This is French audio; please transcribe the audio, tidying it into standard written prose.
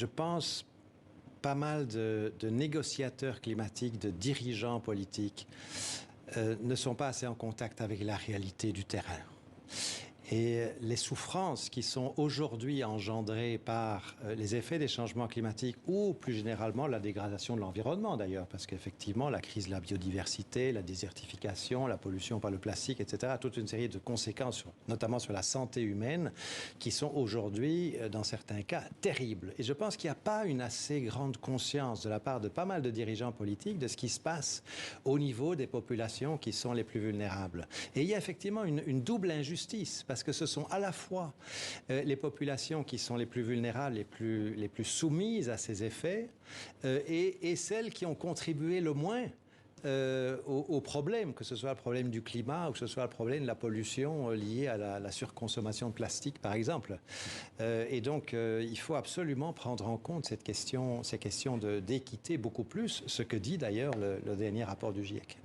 je pense, pas mal de négociateurs climatiques, de dirigeants politiques ne sont pas assez en contact avec la réalité du terrain. Et les souffrances qui sont aujourd'hui engendrées par les effets des changements climatiques ou plus généralement la dégradation de l'environnement d'ailleurs, parce qu'effectivement la crise de la biodiversité, la désertification, la pollution par le plastique, etc., toute une série de conséquences, notamment sur la santé humaine, qui sont aujourd'hui, dans certains cas, terribles. Et je pense qu'il n'y a pas une assez grande conscience de la part de pas mal de dirigeants politiques de ce qui se passe au niveau des populations qui sont les plus vulnérables. Et il y a effectivement une double injustice, parce que ce sont à la fois les populations qui sont les plus vulnérables, les plus soumises à ces effets, et celles qui ont contribué le moins au problème, que ce soit le problème du climat ou que ce soit le problème de la pollution liée à la surconsommation de plastique, par exemple. Et donc, il faut absolument prendre en compte ces questions d'équité beaucoup plus, ce que dit d'ailleurs le dernier rapport du GIEC.